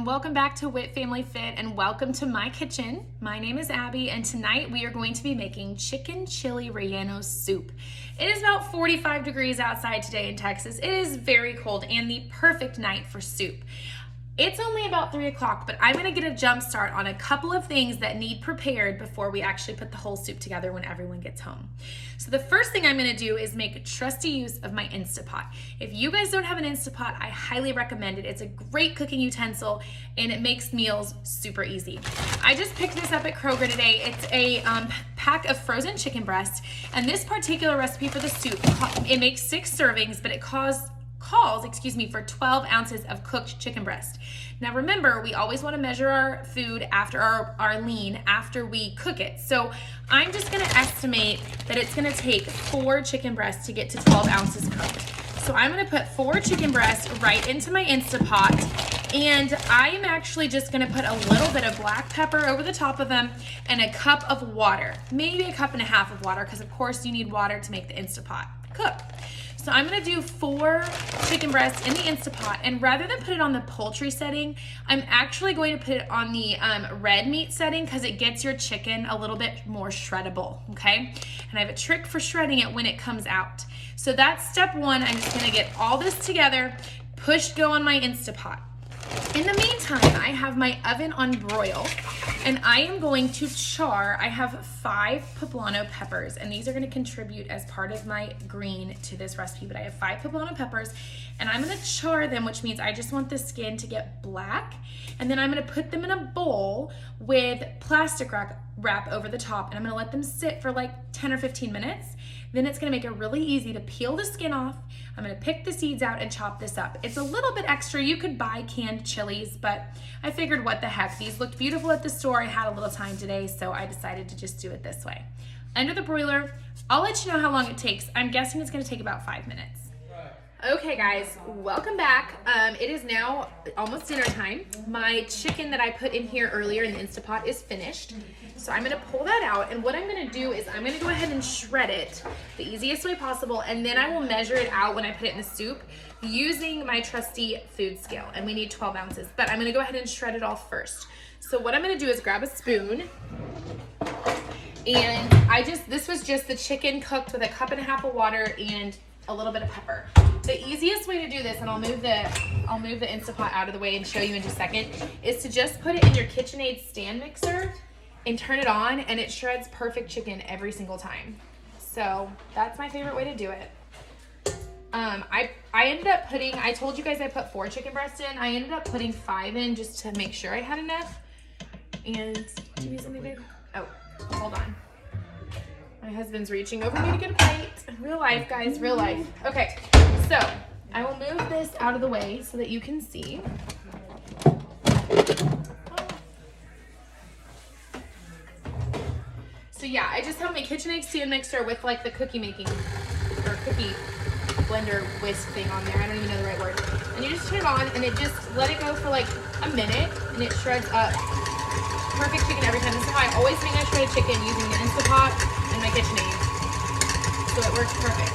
welcome back to Wit Family Fit and welcome to my kitchen. My name is Abby and tonight we are going to be making chicken chili relleno soup. It is about 45 degrees outside today in Texas. It is very cold and the perfect night for soup. It's only about 3 o'clock, but I'm gonna get a jump start on a couple of things that need prepared before we actually put the whole soup together when everyone gets home. So the first thing I'm gonna do is make trusty use of my Instapot. If you guys don't have an Instapot, I highly recommend it. It's a great cooking utensil and it makes meals super easy. I just picked this up at Kroger today. It's a pack of frozen chicken breast, and this particular recipe for the soup, it makes 6 servings, but it calls for 12 ounces of cooked chicken breast. Now remember, we always want to measure our food after our lean after we cook it. So I'm just going to estimate that it's going to take 4 chicken breasts to get to 12 ounces cooked. So I'm going to put 4 chicken breasts right into my Instapot, and I am actually just going to put a little bit of black pepper over the top of them and a cup of water, maybe a cup and a half of water, because of course you need water to make the Instapot cook. So I'm gonna do 4 chicken breasts in the Instapot, and rather than put it on the poultry setting, I'm actually going to put it on the red meat setting because it gets your chicken a little bit more shreddable, okay? And I have a trick for shredding it when it comes out. So that's step 1. I'm just gonna get all this together, push go on my Instapot. In the meantime, I have my oven on broil, and I am going to char. I have 5 poblano peppers, and these are going to contribute as part of my green to this recipe, but I have 5 poblano peppers, and I'm going to char them, which means I just want the skin to get black, and then I'm going to put them in a bowl with plastic wrap over the top, and I'm going to let them sit for like 10 or 15 minutes. Then it's gonna make it really easy to peel the skin off. I'm gonna pick the seeds out and chop this up. It's a little bit extra. You could buy canned chilies, but I figured what the heck. These looked beautiful at the store. I had a little time today, so I decided to just do it this way. Under the broiler, I'll let you know how long it takes. I'm guessing it's gonna take about 5 minutes. Okay guys, welcome back. It is now almost dinner time. My chicken that I put in here earlier in the Instapot is finished. So I'm gonna pull that out, and what I'm gonna do is I'm gonna go ahead and shred it the easiest way possible, and then I will measure it out when I put it in the soup using my trusty food scale, and we need 12 ounces, but I'm gonna go ahead and shred it all first. So what I'm gonna do is grab a spoon, and this was just the chicken cooked with a cup and a half of water and a little bit of pepper. The easiest way to do this, and I'll move the Instapot out of the way and show you in just a second, is to just put it in your KitchenAid stand mixer and turn it on, and it shreds perfect chicken every single time. So that's my favorite way to do it. I ended up putting, I told you guys I put 4 chicken breasts in. I ended up putting 5 in just to make sure I had enough. And do you need something, babe? Oh, hold on. My husband's reaching over me to get a plate. Real life, guys, real life. Okay, so I will move this out of the way so that you can see. So yeah, I just have my KitchenAid stand mixer with like the cookie making, or cookie blender whisk thing on there. I don't even know the right word. And you just turn it on, and it just let it go for like a minute, and it shreds up perfect chicken every time. This is how I always make my shredded chicken, using the Instapot and my KitchenAid. So it works perfect.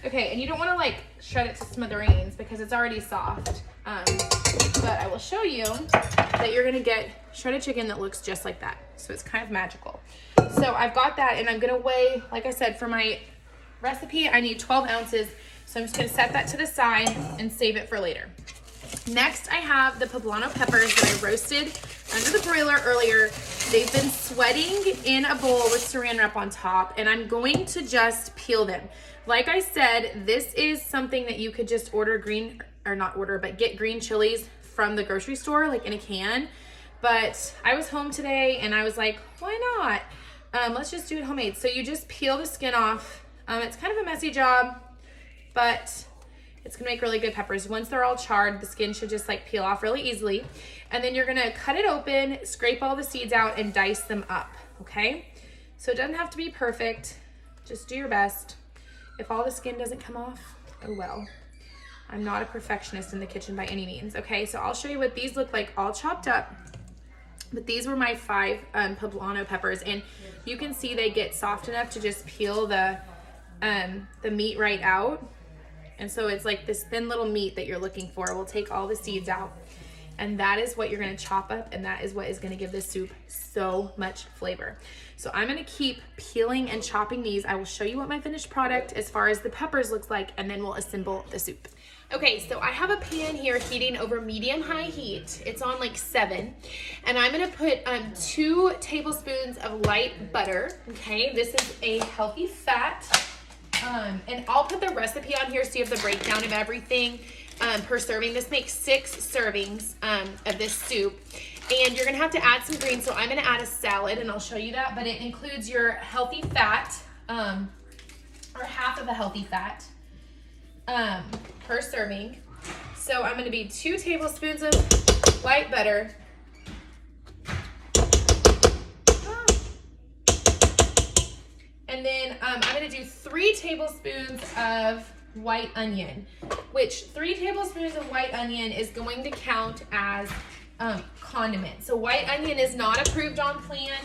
Okay, and you don't want to like shred it to smithereens because it's already soft. But I will show you that you're gonna get shredded chicken that looks just like that. So it's kind of magical. So I've got that, and I'm gonna weigh, like I said, for my recipe, I need 12 ounces. So I'm just gonna set that to the side and save it for later. Next, I have the poblano peppers that I roasted under the broiler earlier. They've been sweating in a bowl with saran wrap on top, and I'm going to just peel them. Like I said, this is something that you could just get green chilies from the grocery store, like in a can. But I was home today, and I was like, why not? Let's just do it homemade. So you just peel the skin off. It's kind of a messy job, but it's gonna make really good peppers. Once they're all charred, the skin should just like peel off really easily. And then you're gonna cut it open, scrape all the seeds out, and dice them up, okay? So it doesn't have to be perfect, just do your best. If all the skin doesn't come off, oh well. I'm not a perfectionist in the kitchen by any means, okay? So I'll show you what these look like all chopped up. But these were my 5 poblano peppers, and you can see they get soft enough to just peel the meat right out. And so it's like this thin little meat that you're looking for. We'll take all the seeds out. And that is what you're gonna chop up, and that is what is gonna give this soup so much flavor. So I'm gonna keep peeling and chopping these. I will show you what my finished product as far as the peppers looks like, and then we'll assemble the soup. Okay, so I have a pan here heating over medium-high heat. It's on like 7. And I'm gonna put 2 tablespoons of light butter, okay? This is a healthy fat. And I'll put the recipe on here so you have the breakdown of everything per serving. This makes 6 servings of this soup. And you're gonna have to add some greens, so I'm gonna add a salad, and I'll show you that, but it includes your healthy fat, or half of a healthy fat per serving. So I'm gonna be 2 tablespoons of light butter. And then I'm gonna do 3 tablespoons of white onion, which 3 tablespoons of white onion is going to count as condiment. So white onion is not approved on plan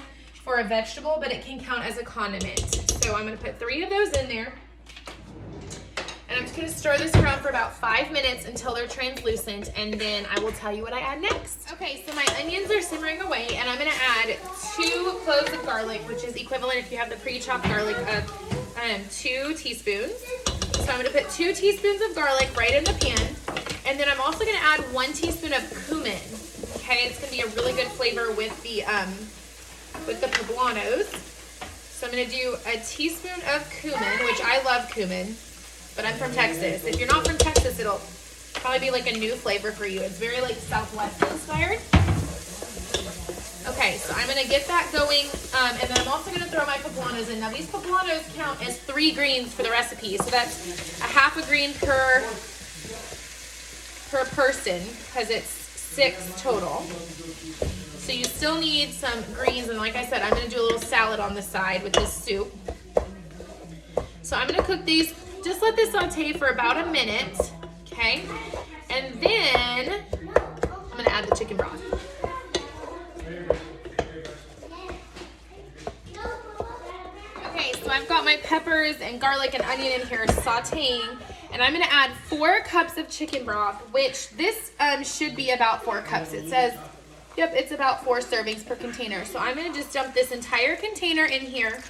for a vegetable, but it can count as a condiment. So I'm gonna put 3 of those in there. And I'm just gonna stir this around for about 5 minutes until they're translucent, and then I will tell you what I add next. Okay, so my onions are simmering away, and I'm gonna add 2 cloves of garlic, which is equivalent, if you have the pre-chopped garlic, of 2 teaspoons. So I'm gonna put 2 teaspoons of garlic right in the pan, and then I'm also gonna add 1 teaspoon of cumin. Okay, it's gonna be a really good flavor with the poblanos. So I'm gonna do a teaspoon of cumin, which I love cumin, but I'm from Texas. If you're not from Texas, it'll probably be like a new flavor for you. It's very like Southwest inspired. Okay, so I'm gonna get that going, and then I'm also gonna throw my poblanos in. Now these poblanos count as 3 greens for the recipe, so that's a half a green per person, because it's 6 total. So you still need some greens, and like I said, I'm gonna do a little salad on the side with this soup. So I'm gonna cook these, just let this saute for about a minute, okay? And then I'm gonna add the chicken broth. Okay, so I've got my peppers and garlic and onion in here sauteing, and I'm gonna add 4 cups of chicken broth, which this should be about 4 cups. It says, yep, it's about 4 servings per container. So I'm gonna just dump this entire container in here.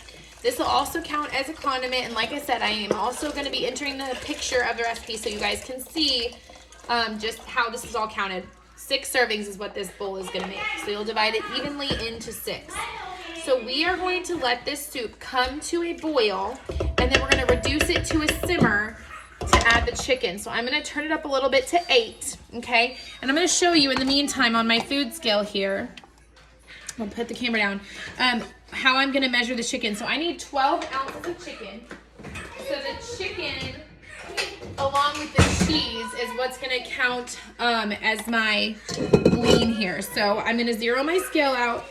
This will also count as a condiment, and like I said, I am also gonna be entering the picture of the recipe so you guys can see just how this is all counted. 6 servings is what this bowl is gonna make. So you'll divide it evenly into 6. So we are going to let this soup come to a boil, and then we're gonna reduce it to a simmer to add the chicken. So I'm gonna turn it up a little bit to 8, okay? And I'm gonna show you in the meantime on my food scale here, I'll put the camera down, how I'm gonna measure the chicken. So I need 12 ounces of chicken. So the chicken, along with the cheese, is what's gonna count as my lean here. So I'm gonna zero my scale out,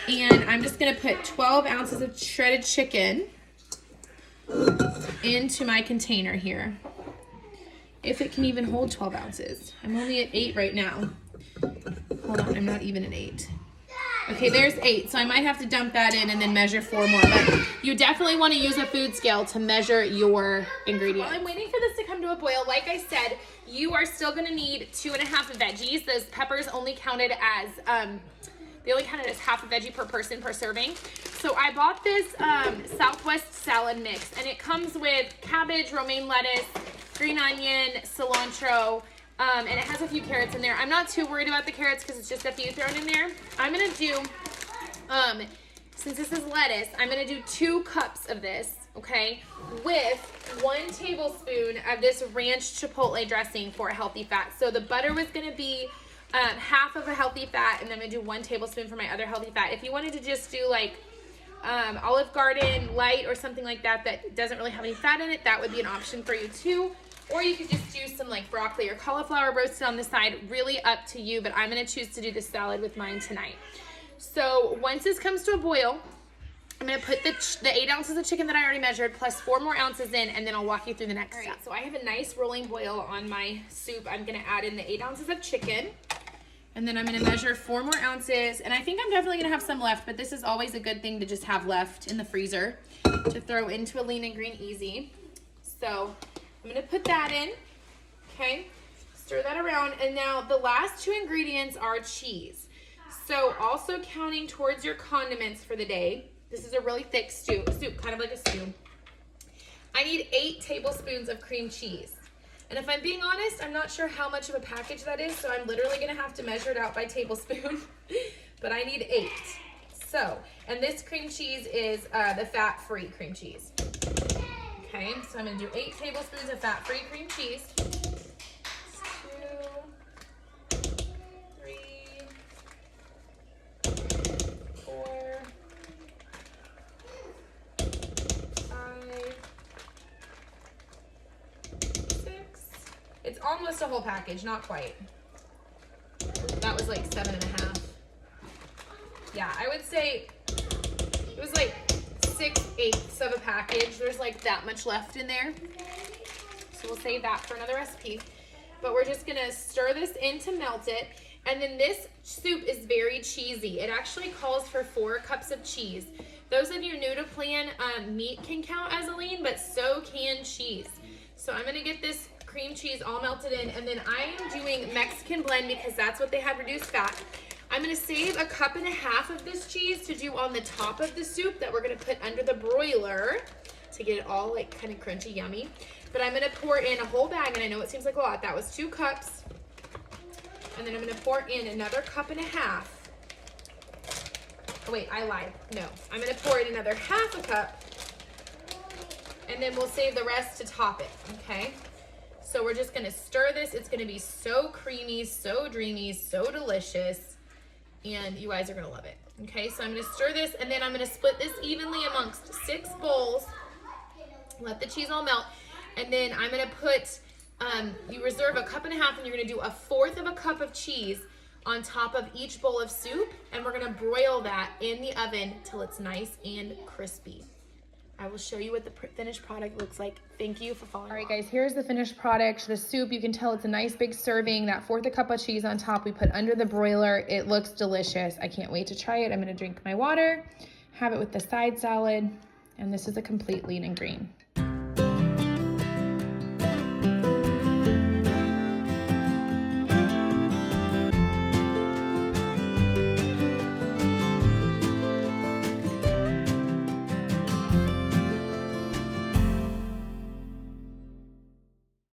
and I'm just gonna put 12 ounces of shredded chicken into my container here. If it can even hold 12 ounces. I'm only at 8 right now. Hold on, I'm not even at 8. Okay, there's 8, so I might have to dump that in and then measure 4 more, but you definitely want to use a food scale to measure your ingredients. While I'm waiting for this to come to a boil, like I said, you are still going to need 2.5 veggies. Those peppers only counted as, they only counted as half a veggie per person per serving. So I bought this Southwest salad mix, and it comes with cabbage, romaine lettuce, green onion, cilantro, and it has a few carrots in there. I'm not too worried about the carrots because it's just a few thrown in there. I'm gonna do, since this is lettuce, I'm gonna do 2 cups of this, okay, with 1 tablespoon of this ranch chipotle dressing for a healthy fat. So the butter was gonna be half of a healthy fat, and then I'm gonna do 1 tablespoon for my other healthy fat. If you wanted to just do like Olive Garden light or something like that that doesn't really have any fat in it, that would be an option for you too. Or you could just do some like broccoli or cauliflower roasted on the side, really up to you, but I'm gonna choose to do the salad with mine tonight. So once this comes to a boil, I'm gonna put the 8 ounces of chicken that I already measured plus 4 more ounces in, and then I'll walk you through the next step. So I have a nice rolling boil on my soup. I'm gonna add in the 8 ounces of chicken, and then I'm gonna measure 4 more ounces, and I think I'm definitely gonna have some left, but this is always a good thing to just have left in the freezer to throw into a lean and green easy. So I'm gonna put that in, okay? Stir that around, and now the last two ingredients are cheese. So also counting towards your condiments for the day, this is a really thick soup, kind of like a stew. I need 8 tablespoons of cream cheese. And if I'm being honest, I'm not sure how much of a package that is, so I'm literally gonna have to measure it out by tablespoon, but I need 8. So, and this cream cheese is the fat-free cream cheese. Okay, so I'm gonna do 8 tablespoons of fat-free cream cheese. 2, 3, 4, 5, 6. It's almost a whole package, not quite. That was like 7.5. Yeah, I would say it was like 6/8 of a package. There's like that much left in there. So we'll save that for another recipe. But we're just gonna stir this in to melt it. And then this soup is very cheesy. It actually calls for 4 cups of cheese. Those of you new to plan, meat can count as a lean, but so can cheese. So I'm gonna get this cream cheese all melted in, and then I am doing Mexican blend because that's what they had reduced fat. I'm gonna save 1.5 cups of this cheese to do on the top of the soup that we're gonna put under the broiler to get it all like kind of crunchy, yummy. But I'm gonna pour in a whole bag, and I know it seems like a lot. That was 2 cups. And then I'm gonna pour in another 1.5 cups. Oh wait, I lied. No, I'm gonna pour in another 1/2 cup, and then we'll save the rest to top it, okay? So we're just gonna stir this. It's gonna be so creamy, so dreamy, so delicious. And you guys are gonna love it. Okay, so I'm gonna stir this, and then I'm gonna split this evenly amongst 6 bowls. Let the cheese all melt, and then I'm gonna put, you reserve 1.5 cups, and you're gonna do 1/4 cup of cheese on top of each bowl of soup, and we're gonna broil that in the oven till it's nice and crispy. I will show you what the finished product looks like. Thank you for following. All right, guys, here's the finished product. The soup, you can tell it's a nice big serving. That 1/4 cup of cheese on top we put under the broiler. It looks delicious. I can't wait to try it. I'm gonna drink my water, have it with the side salad, and this is a complete lean and green.